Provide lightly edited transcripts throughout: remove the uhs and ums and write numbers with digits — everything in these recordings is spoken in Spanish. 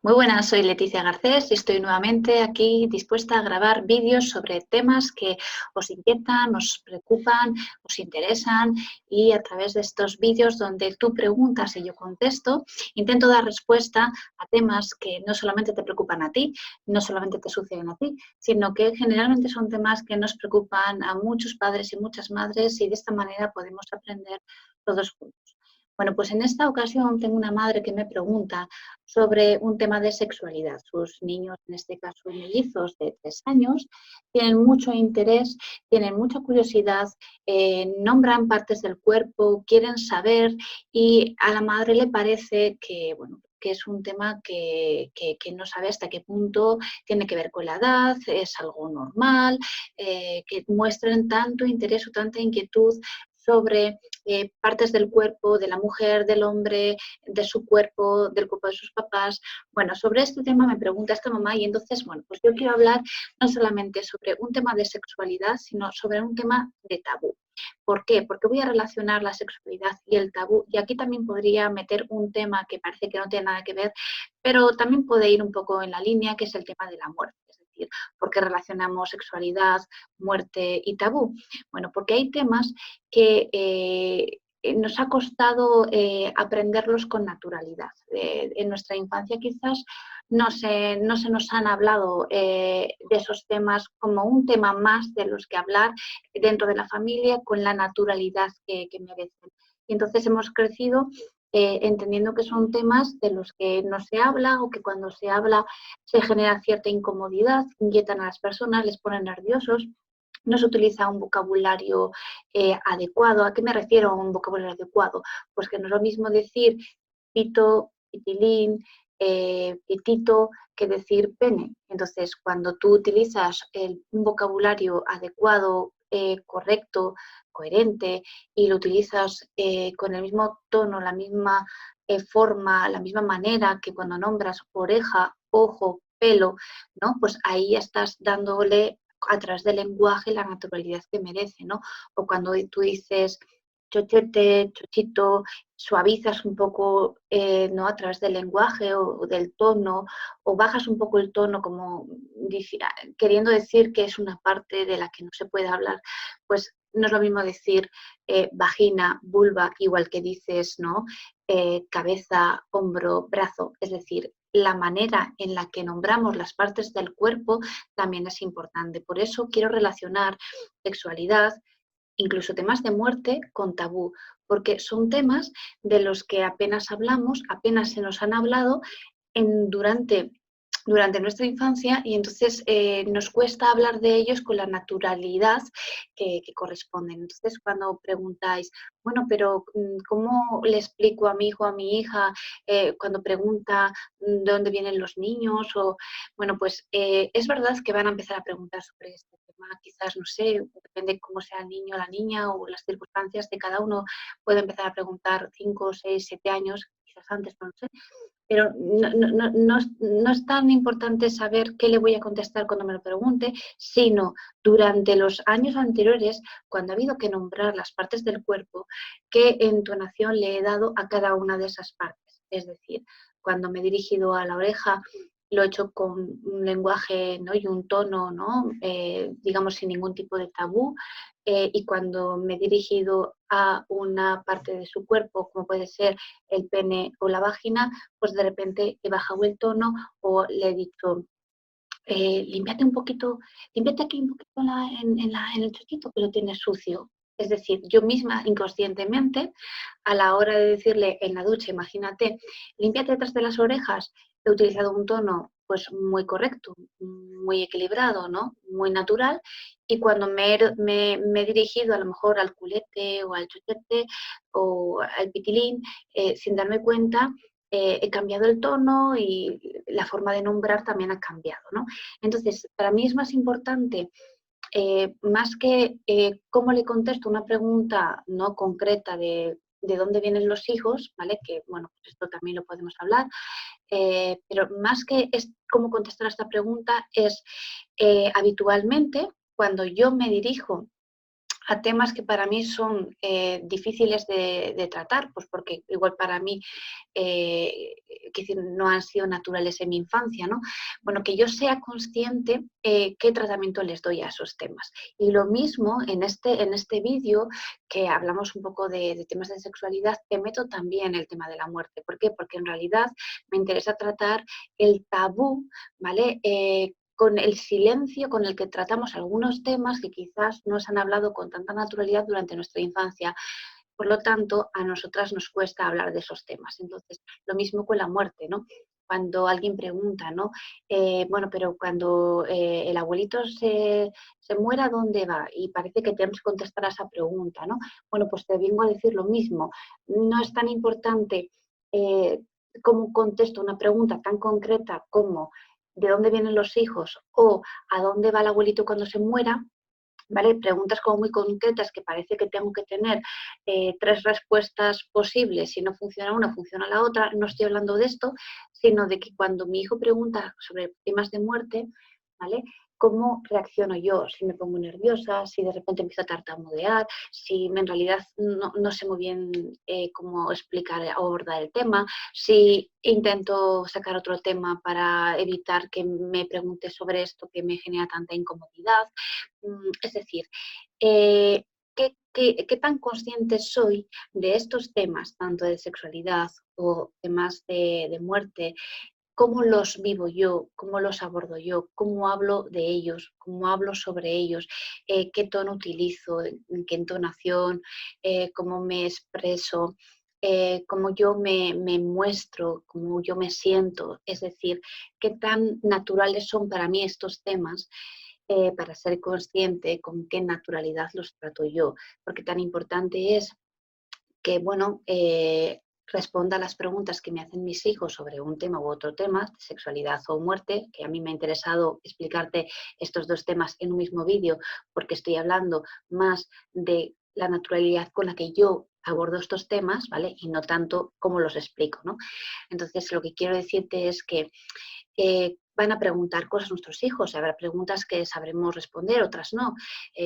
Muy buenas, soy Leticia Garcés y estoy nuevamente aquí dispuesta a grabar vídeos sobre temas que os inquietan, os preocupan, os interesan y a través de estos vídeos donde tú preguntas y yo contesto, intento dar respuesta a temas que no solamente te preocupan a ti, no solamente te suceden a ti, sino que generalmente son temas que nos preocupan a muchos padres y muchas madres y de esta manera podemos aprender todos juntos. Bueno, pues en esta ocasión tengo una madre que me pregunta sobre un tema de sexualidad. Sus niños, en este caso mellizos de 3 años, tienen mucho interés, tienen mucha curiosidad, nombran partes del cuerpo, quieren saber y a la madre le parece que, bueno, que es un tema que no sabe hasta qué punto tiene que ver con la edad, es algo normal, que muestren tanto interés o tanta inquietud sobre partes del cuerpo de la mujer, del hombre, de su cuerpo, del cuerpo de sus papás. Bueno, sobre este tema me pregunta esta mamá y entonces, bueno, pues yo quiero hablar no solamente sobre un tema de sexualidad, sino sobre un tema de tabú. ¿Por qué? Porque voy a relacionar la sexualidad y el tabú y aquí también podría meter un tema que parece que no tiene nada que ver, pero también puede ir un poco en la línea, que es el tema de la muerte. Es decir, ¿por qué relacionamos sexualidad, muerte y tabú? Bueno, porque hay temas que nos ha costado aprenderlos con naturalidad. En nuestra infancia quizás no se nos han hablado de esos temas como un tema más de los que hablar dentro de la familia con la naturalidad que merecen. Y entonces hemos crecido entendiendo que son temas de los que no se habla o que cuando se habla se genera cierta incomodidad, inquietan a las personas, les ponen nerviosos. No se utiliza un vocabulario adecuado. ¿A qué me refiero a un vocabulario adecuado? Pues que no es lo mismo decir pito, pitilín, pitito, que decir pene. Entonces, cuando tú utilizas un vocabulario adecuado, correcto, coherente, y lo utilizas con el mismo tono, la misma forma, la misma manera que cuando nombras oreja, ojo, pelo, ¿no? Pues ahí estás dándole a través del lenguaje la naturalidad que merece, ¿no? O cuando tú dices chochete, chochito, suavizas un poco ¿no? a través del lenguaje o del tono, o bajas un poco el tono como queriendo decir que es una parte de la que no se puede hablar, pues no es lo mismo decir vagina, vulva, igual que dices, ¿no? Cabeza, hombro, brazo, es decir, la manera en la que nombramos las partes del cuerpo también es importante. Por eso quiero relacionar sexualidad, incluso temas de muerte con tabú, porque son temas de los que apenas hablamos, apenas se nos han hablado durante nuestra infancia y entonces nos cuesta hablar de ellos con la naturalidad que corresponden. Entonces, cuando preguntáis, bueno, pero ¿cómo le explico a mi hijo, a mi hija, cuando pregunta de dónde vienen los niños? O, bueno, pues es verdad que van a empezar a preguntar sobre este tema, quizás, no sé, depende cómo sea el niño o la niña o las circunstancias de cada uno, puede empezar a preguntar 5, 6, 7 años, quizás antes, no lo sé, pero no es tan importante saber qué le voy a contestar cuando me lo pregunte, sino durante los años anteriores, cuando ha habido que nombrar las partes del cuerpo, qué entonación le he dado a cada una de esas partes. Es decir, cuando me he dirigido a la oreja, lo he hecho con un lenguaje, ¿no? y un tono, ¿no? Digamos, sin ningún tipo de tabú. Y cuando me he dirigido a una parte de su cuerpo, como puede ser el pene o la vagina, pues de repente he bajado el tono o le he dicho, límpiate un poquito, límpiate aquí un poquito en el chochito que lo tienes sucio. Es decir, yo misma inconscientemente, a la hora de decirle en la ducha, imagínate, límpiate detrás de las orejas, he utilizado un tono pues muy correcto, muy equilibrado, ¿no? Muy natural, y cuando me he dirigido a lo mejor al culete o al chochete o al pitilín, sin darme cuenta, he cambiado el tono y la forma de nombrar también ha cambiado, ¿no? Entonces, para mí es más importante, más que cómo le contesto una pregunta no concreta de dónde vienen los hijos, ¿vale? Que, bueno, pues esto también lo podemos hablar, pero más que es cómo contestar a esta pregunta es habitualmente cuando yo me dirijo a temas que para mí son difíciles de tratar, pues porque igual para mí no han sido naturales en mi infancia, ¿no? Bueno, que yo sea consciente qué tratamiento les doy a esos temas. Y lo mismo en este vídeo, que hablamos un poco de temas de sexualidad, te meto también el tema de la muerte. ¿Por qué? Porque en realidad me interesa tratar el tabú, ¿vale? Con el silencio con el que tratamos algunos temas que quizás no se han hablado con tanta naturalidad durante nuestra infancia. Por lo tanto, a nosotras nos cuesta hablar de esos temas. Entonces, lo mismo con la muerte, ¿no? Cuando alguien pregunta, ¿no? Bueno, pero cuando el abuelito se muera, ¿dónde va? Y parece que tenemos que contestar a esa pregunta, ¿no? Bueno, pues te vengo a decir lo mismo. No es tan importante cómo contesto una pregunta tan concreta como ¿de dónde vienen los hijos? O ¿a dónde va el abuelito cuando se muera? ¿Vale? Preguntas como muy concretas que parece que tengo que tener 3 respuestas posibles. Si no funciona una, funciona la otra. No estoy hablando de esto, sino de que cuando mi hijo pregunta sobre temas de muerte, ¿vale? ¿Cómo reacciono yo? Si me pongo nerviosa, si de repente empiezo a tartamudear, si en realidad no sé muy bien cómo explicar o abordar el tema, si intento sacar otro tema para evitar que me pregunte sobre esto que me genera tanta incomodidad. Es decir, ¿qué tan consciente soy de estos temas, tanto de sexualidad o temas de muerte? ¿Cómo los vivo yo? ¿Cómo los abordo yo? ¿Cómo hablo de ellos? ¿Cómo hablo sobre ellos? ¿Qué tono utilizo? ¿En qué entonación? ¿Cómo me expreso? ¿Cómo yo me muestro? ¿Cómo yo me siento? Es decir, ¿qué tan naturales son para mí estos temas? Para ser consciente con qué naturalidad los trato yo, porque tan importante es que, bueno, responda a las preguntas que me hacen mis hijos sobre un tema u otro tema, sexualidad o muerte, que a mí me ha interesado explicarte estos dos temas en un mismo vídeo, porque estoy hablando más de la naturalidad con la que yo abordo estos temas, ¿vale? Y no tanto cómo los explico, ¿no? Entonces, lo que quiero decirte es que van a preguntar cosas nuestros hijos, habrá preguntas que sabremos responder, otras no.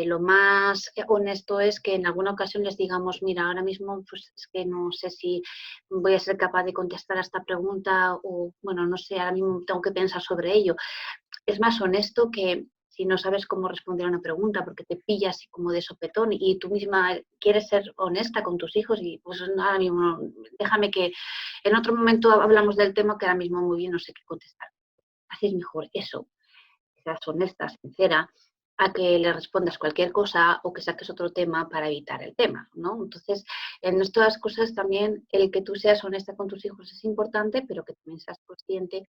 Lo más honesto es que en alguna ocasión les digamos, mira, ahora mismo pues, es que no sé si voy a ser capaz de contestar a esta pregunta o, bueno, no sé, ahora mismo tengo que pensar sobre ello. Es más honesto que si no sabes cómo responder a una pregunta porque te pillas así como de sopetón y tú misma quieres ser honesta con tus hijos y pues ahora mismo déjame que en otro momento hablamos del tema que ahora mismo muy bien no sé qué contestar. Así es mejor eso, que seas honesta, sincera, a que le respondas cualquier cosa o que saques otro tema para evitar el tema, ¿no? Entonces, en estas cosas también el que tú seas honesta con tus hijos es importante, pero que también seas consciente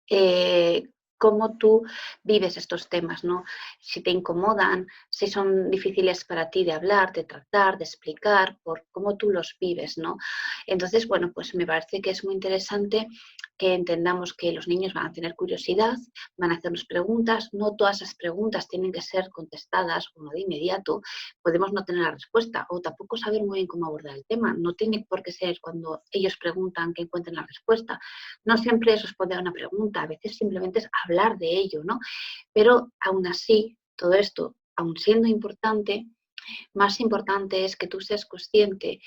eh, cómo tú vives estos temas, ¿no? Si te incomodan, si son difíciles para ti de hablar, de tratar, de explicar, por cómo tú los vives, ¿no? Entonces, bueno, pues me parece que es muy interesante que entendamos que los niños van a tener curiosidad, van a hacernos preguntas, no todas esas preguntas tienen que ser contestadas o no de inmediato, podemos no tener la respuesta o tampoco saber muy bien cómo abordar el tema, no tiene por qué ser cuando ellos preguntan que encuentren la respuesta, no siempre es responder a una pregunta, a veces simplemente es hablar de ello, ¿no? Pero aún así, todo esto, aun siendo importante, más importante es que tú seas consciente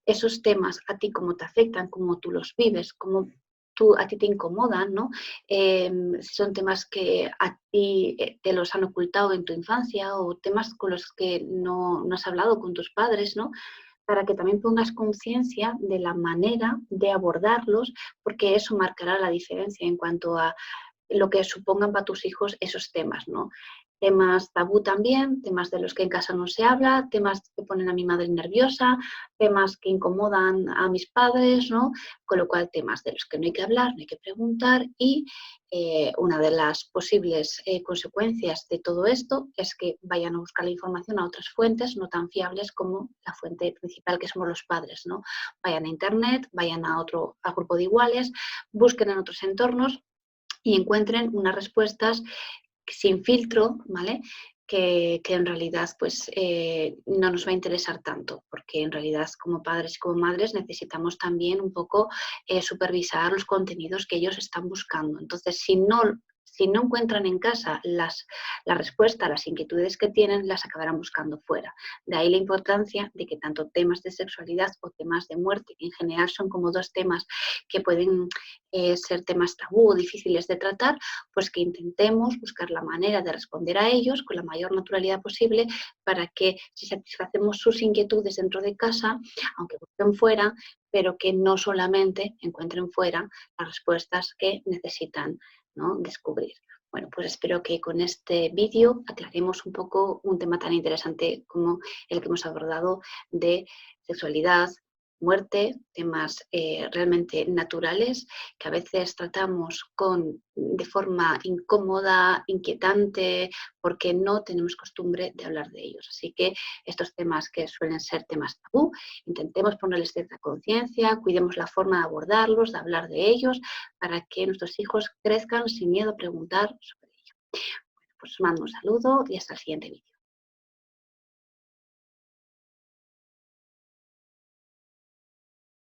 esos temas a ti cómo te afectan, cómo tú los vives, cómo a ti te incomodan, ¿no? Si son temas que a ti te los han ocultado en tu infancia o temas con los que no has hablado con tus padres, ¿no? Para que también pongas conciencia de la manera de abordarlos, porque eso marcará la diferencia en cuanto a lo que supongan para tus hijos esos temas, ¿no? Temas tabú también, temas de los que en casa no se habla, temas que ponen a mi madre nerviosa, temas que incomodan a mis padres, ¿no? Con lo cual, temas de los que no hay que hablar, no hay que preguntar y una de las posibles consecuencias de todo esto es que vayan a buscar la información a otras fuentes no tan fiables como la fuente principal que somos los padres, ¿no? Vayan a internet, vayan a grupo de iguales, busquen en otros entornos y encuentren unas respuestas sin filtro, ¿vale? Que en realidad pues no nos va a interesar tanto, porque en realidad como padres y como madres necesitamos también un poco supervisar los contenidos que ellos están buscando. Entonces, si no si no encuentran en casa la respuesta a las inquietudes que tienen, las acabarán buscando fuera. De ahí la importancia de que tanto temas de sexualidad o temas de muerte, que en general son como dos temas que pueden ser temas tabú o difíciles de tratar, pues que intentemos buscar la manera de responder a ellos con la mayor naturalidad posible para que si satisfacemos sus inquietudes dentro de casa, aunque busquen fuera, pero que no solamente encuentren fuera las respuestas que necesitan, ¿no?, descubrir. Bueno, pues espero que con este vídeo aclaremos un poco un tema tan interesante como el que hemos abordado de sexualidad, muerte, temas realmente naturales que a veces tratamos de forma incómoda, inquietante, porque no tenemos costumbre de hablar de ellos. Así que estos temas que suelen ser temas tabú, intentemos ponerles cierta conciencia, cuidemos la forma de abordarlos, de hablar de ellos, para que nuestros hijos crezcan sin miedo a preguntar sobre ello. Pues os mando un saludo y hasta el siguiente vídeo.